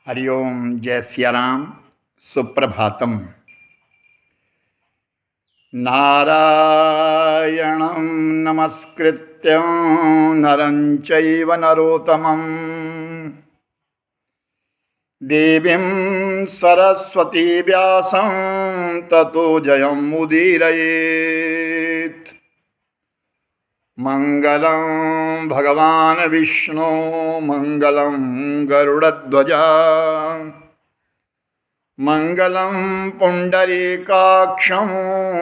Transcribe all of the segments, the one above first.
हरिओम। जय सिया राम। सुप्रभातम। नारायणं नमस्कृत्य नरं चैव नरोत्तमं देवीं सरस्वती व्यासं ततो जयमुदीरयेत्। मंगलं भगवान् विष्णु मंगलं गरुड़ध्वजा मंगलं पुंडरीकाक्षं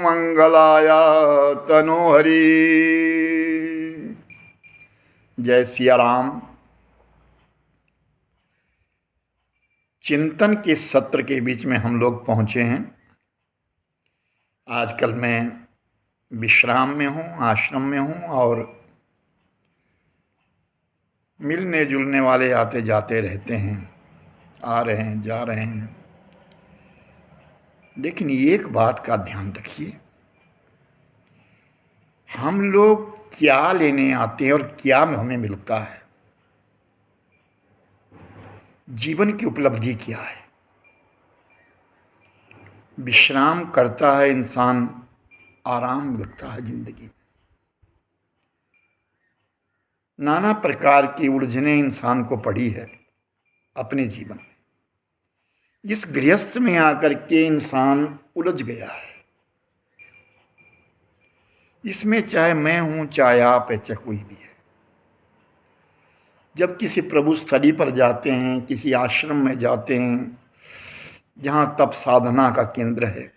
मंगलाय तनोहरि। जय सिया राम। चिंतन के सत्र के बीच में हम लोग पहुंचे हैं। आजकल मैं विश्राम में हूँ, आश्रम में हूँ और मिलने जुलने वाले आते जाते रहते हैं, आ रहे हैं, जा रहे हैं। लेकिन एक बात का ध्यान रखिए, हम लोग क्या लेने आते हैं और क्या हमें मिलता है। जीवन की उपलब्धि क्या है। विश्राम करता है इंसान, आराम मिलता है जिंदगी में। नाना प्रकार की उलझनें इंसान को पड़ी है अपने जीवन में। इस गृहस्थ में आकर के इंसान उलझ गया है। इसमें चाहे मैं हूं, चाहे आप है, चाहे कोई भी है। जब किसी प्रभु स्थली पर जाते हैं, किसी आश्रम में जाते हैं जहाँ तप साधना का केंद्र है,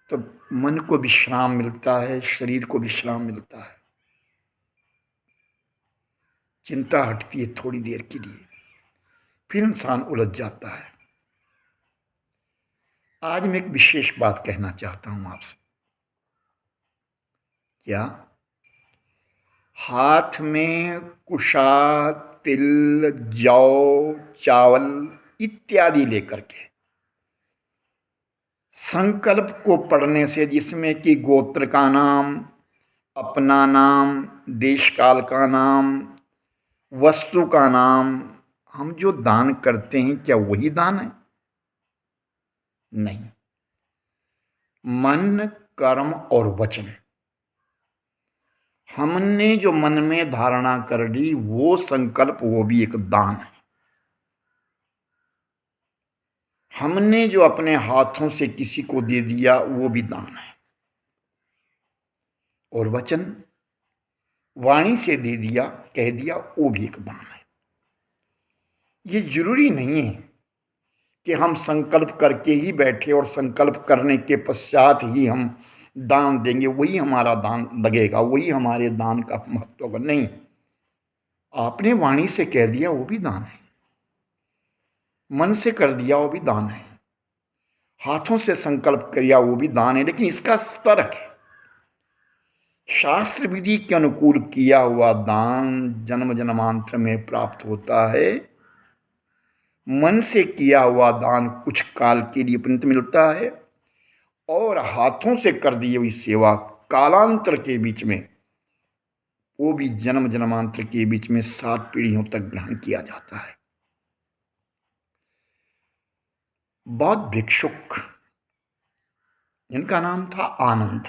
तो मन को विश्राम मिलता है, शरीर को विश्राम मिलता है। चिंता हटती है थोड़ी देर के लिए, फिर इंसान उलझ जाता है। आज मैं एक विशेष बात कहना चाहता हूं आपसे। क्या? हाथ में कुशा, तिल, जौ, चावल इत्यादि लेकर के संकल्प को पढ़ने से, जिसमें कि गोत्र का नाम, अपना नाम, देश काल का नाम, वस्तु का नाम, हम जो दान करते हैं क्या वही दान है? नहीं। मन, कर्म और वचन, हमने जो मन में धारणा कर ली वो संकल्प, वो भी एक दान है। हमने जो अपने हाथों से किसी को दे दिया वो भी दान है। और वचन, वाणी से दे दिया, कह दिया, वो भी एक दान है। ये जरूरी नहीं है कि हम संकल्प करके ही बैठे और संकल्प करने के पश्चात ही हम दान देंगे, वही हमारा दान लगेगा, वही हमारे दान का महत्व होगा। नहीं, आपने वाणी से कह दिया वो भी दान है, मन से कर दिया वो भी दान है, हाथों से संकल्प किया वो भी दान है। लेकिन इसका स्तर है। शास्त्र विधि के अनुकूल किया हुआ दान जन्म जन्मांतर में प्राप्त होता है। मन से किया हुआ दान कुछ काल के लिए उपनित मिलता है, और हाथों से कर दी हुई सेवा कालांतर के बीच में, वो भी जन्म जन्मांतर के बीच में 7 पीढ़ियों तक ग्रहण किया जाता है। बौद्ध भिक्षुक, जिनका नाम था आनंद,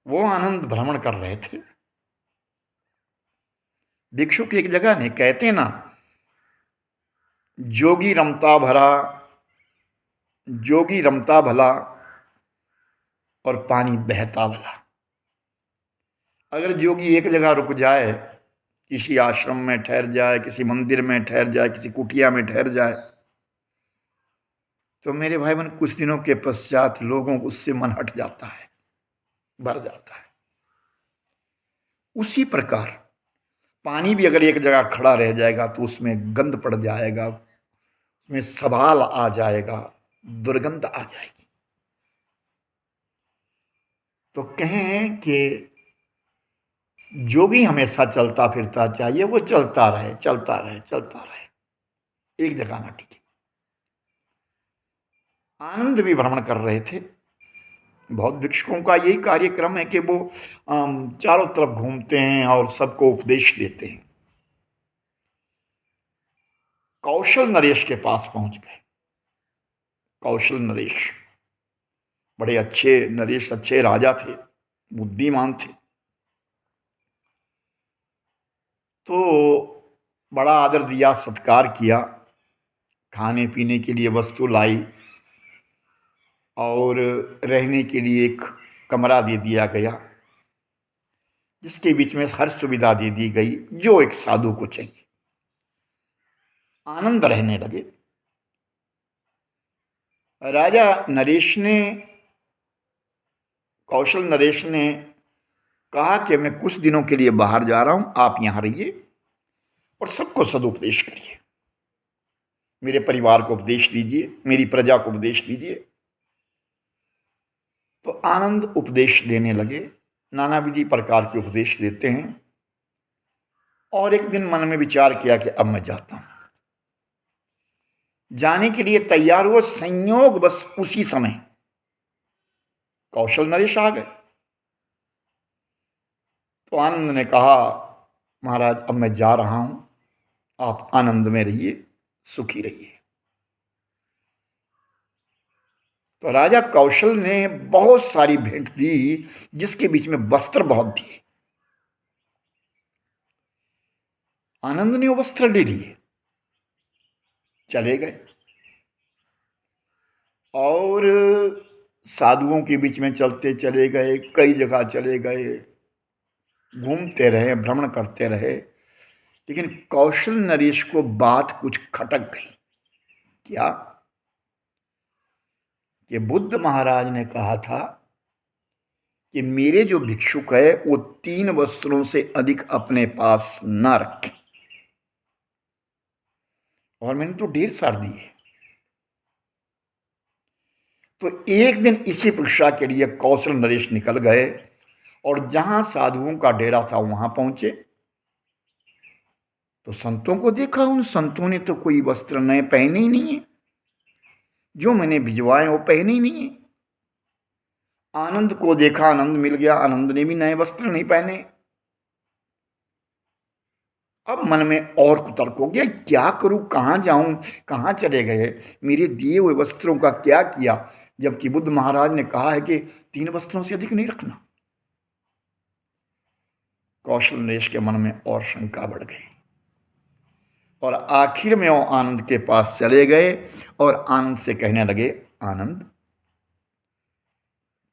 वो आनंद भ्रमण कर रहे थे। भिक्षुक एक जगह नहीं, कहते ना, जोगी रमता भरा, जोगी रमता भला और पानी बहता भला। अगर जोगी एक जगह रुक जाए, किसी आश्रम में ठहर जाए, किसी मंदिर में ठहर जाए, किसी कुटिया में ठहर जाए, तो मेरे भाई बहन कुछ दिनों के पश्चात लोगों को उससे मन हट जाता है, भर जाता है। उसी प्रकार पानी भी अगर एक जगह खड़ा रह जाएगा तो उसमें गंध पड़ जाएगा, उसमें सवाल आ जाएगा, दुर्गंध आ जाएगी। तो कहें कि जोगी हमेशा चलता फिरता चाहिए, वो चलता रहे, चलता रहे, चलता रहे, एक जगह ना टिके। आनंद भी भ्रमण कर रहे थे। बौद्ध भिक्षुकों का यही कार्यक्रम है कि वो चारों तरफ घूमते हैं और सबको उपदेश देते हैं। कौशल नरेश के पास पहुंच गए। कौशल नरेश बड़े अच्छे, नरेश अच्छे राजा थे, बुद्धिमान थे। तो बड़ा आदर दिया, सत्कार किया, खाने पीने के लिए वस्तु लाई और रहने के लिए एक कमरा दे दिया गया, जिसके बीच में हर सुविधा दे दी गई जो एक साधु को चाहिए। आनंद रहने लगे। राजा नरेश ने, कौशल नरेश ने कहा कि मैं कुछ दिनों के लिए बाहर जा रहा हूं, आप यहां रहिए और सबको सदुपदेश करिए, मेरे परिवार को उपदेश दीजिए, मेरी प्रजा को उपदेश दीजिए। तो आनंद उपदेश देने लगे, नाना विधि प्रकार के उपदेश देते हैं। और एक दिन मन में विचार किया कि अब मैं जाता हूं। जाने के लिए तैयार हुआ, संयोग बस उसी समय कौशल नरेश आ गए। तो आनंद ने कहा, महाराज अब मैं जा रहा हूं, आप आनंद में रहिए, सुखी रहिए। तो राजा कौशल ने बहुत सारी भेंट दी, जिसके बीच में वस्त्र बहुत दिए। आनंद ने वो वस्त्र ले लिए, चले गए और साधुओं के बीच में चलते चले गए, कई जगह चले गए, घूमते रहे, भ्रमण करते रहे। लेकिन कौशल नरेश को बात कुछ खटक गई। क्या? कि बुद्ध महाराज ने कहा था कि मेरे जो भिक्षुक है वो 3 वस्त्रों से अधिक अपने पास न रखें, और मैंने तो ढेर सार दिए। तो एक दिन इसी परीक्षा के लिए कौशल नरेश निकल गए और जहां साधुओं का डेरा था वहां पहुंचे। तो संतों को देखा, उन संतों ने तो कोई वस्त्र नए पहने ही नहीं है, जो मैंने भिजवाए वो पहने ही नहीं है। आनंद को देखा, आनंद मिल गया, आनंद ने भी नए वस्त्र नहीं पहने। अब मन में और कुतर्क हो गया, क्या करूं, कहां जाऊं, कहां चले गए, मेरे दिए हुए वस्त्रों का क्या किया, जबकि बुद्ध महाराज ने कहा है कि 3 वस्त्रों से अधिक नहीं रखना। कौशल नरेश के मन में और शंका बढ़ गई और आखिर में वो आनंद के पास चले गए और आनंद से कहने लगे, आनंद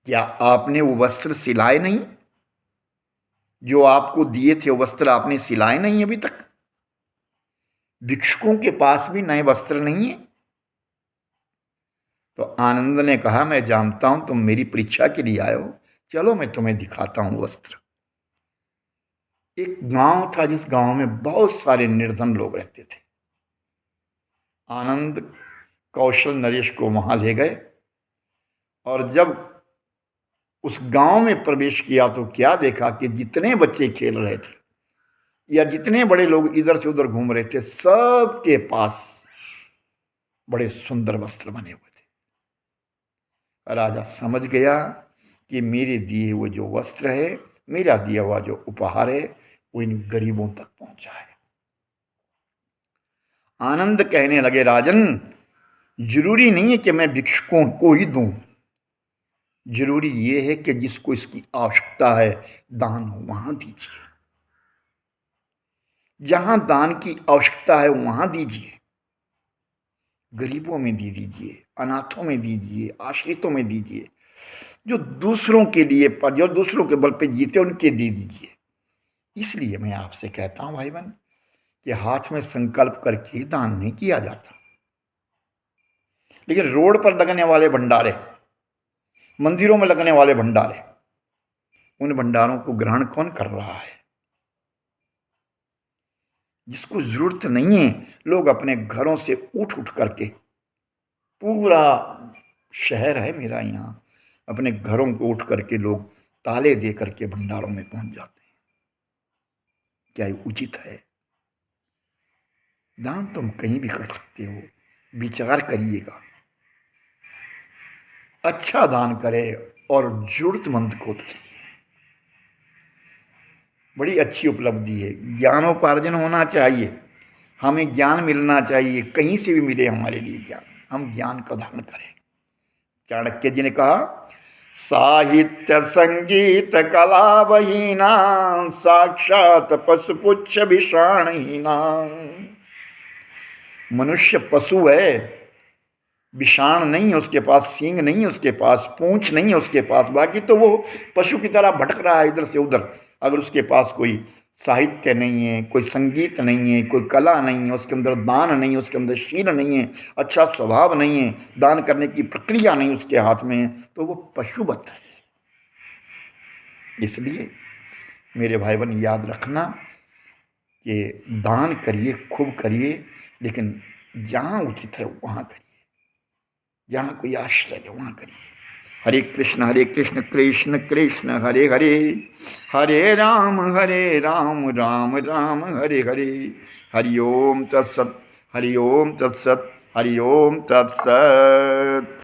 क्या आपने वो वस्त्र सिलाए नहीं? जो आपको दिए थे वो वस्त्र आपने सिलाए नहीं अभी तक? भिक्षुकों के पास भी नए वस्त्र नहीं है। तो आनंद ने कहा, मैं जानता हूं तुम मेरी परीक्षा के लिए आए हो, चलो मैं तुम्हें दिखाता हूं वस्त्र। एक गांव था, जिस गांव में बहुत सारे निर्धन लोग रहते थे। आनंद कौशल नरेश को वहां ले गए और जब उस गांव में प्रवेश किया तो क्या देखा कि जितने बच्चे खेल रहे थे या जितने बड़े लोग इधर से उधर घूम रहे थे, सबके पास बड़े सुंदर वस्त्र बने हुए थे। राजा समझ गया कि मेरे दिए हुए जो वस्त्र है, मेरा दिया हुआ जो उपहार है, वो इन गरीबों तक पहुंचा है। आनंद कहने लगे, राजन जरूरी नहीं है कि मैं भिक्षुकों को ही दूं, जरूरी ये है कि जिसको इसकी आवश्यकता है दान वहां दीजिए। जहां दान की आवश्यकता है वहां दीजिए, गरीबों में दे दीजिए, अनाथों में दीजिए, आश्रितों में दीजिए, जो दूसरों के लिए, जो दूसरों के बल पे जीते उनके दे दीजिए। इसलिए मैं आपसे कहता हूं भाई बहन कि हाथ में संकल्प करके दान नहीं किया जाता। लेकिन रोड पर लगने वाले भंडारे, मंदिरों में लगने वाले भंडारे, उन भंडारों को ग्रहण कौन कर रहा है? जिसको जरूरत नहीं है, लोग अपने घरों से उठ उठ करके, पूरा शहर है मेरा यहाँ, अपने घरों को उठ करके लोग ताले दे करके भंडारों में पहुंच जाते हैं। क्या ये उचित है? दान तुम कहीं भी कर सकते हो, विचार करिएगा, अच्छा दान करे और जरूरतमंद को दे। बड़ी अच्छी उपलब्धि है, ज्ञानोपार्जन होना चाहिए। हमें ज्ञान मिलना चाहिए, कहीं से भी मिले हमारे लिए ज्ञान, हम ज्ञान का धारण करें। चाणक्य जी ने कहा, साहित्य संगीत कला वहीना साक्षात पशुपुच्छ विषाणहीना। मनुष्य पशु है, विषाण नहीं है उसके पास, सींग नहीं है उसके पास, पूंछ नहीं है उसके पास, बाकी तो वो पशु की तरह भटक रहा है इधर से उधर। अगर उसके पास कोई साहित्य नहीं है, कोई संगीत नहीं है, कोई कला नहीं है, उसके अंदर दान नहीं है, उसके अंदर शील नहीं है, अच्छा स्वभाव नहीं है, दान करने की प्रक्रिया नहीं उसके हाथ में है, तो वो पशुवत है। इसलिए मेरे भाई बहन याद रखना कि दान करिए, खूब करिए, लेकिन जहाँ उचित है वहाँ करिए, जहाँ कोई आश्रय है वहाँ करिए। हरे कृष्ण कृष्ण कृष्ण हरे हरे, हरे राम राम राम हरे हरे। हरि ओम तत्सत, हरि ओम तत्सत, हरि ओम तत्सत।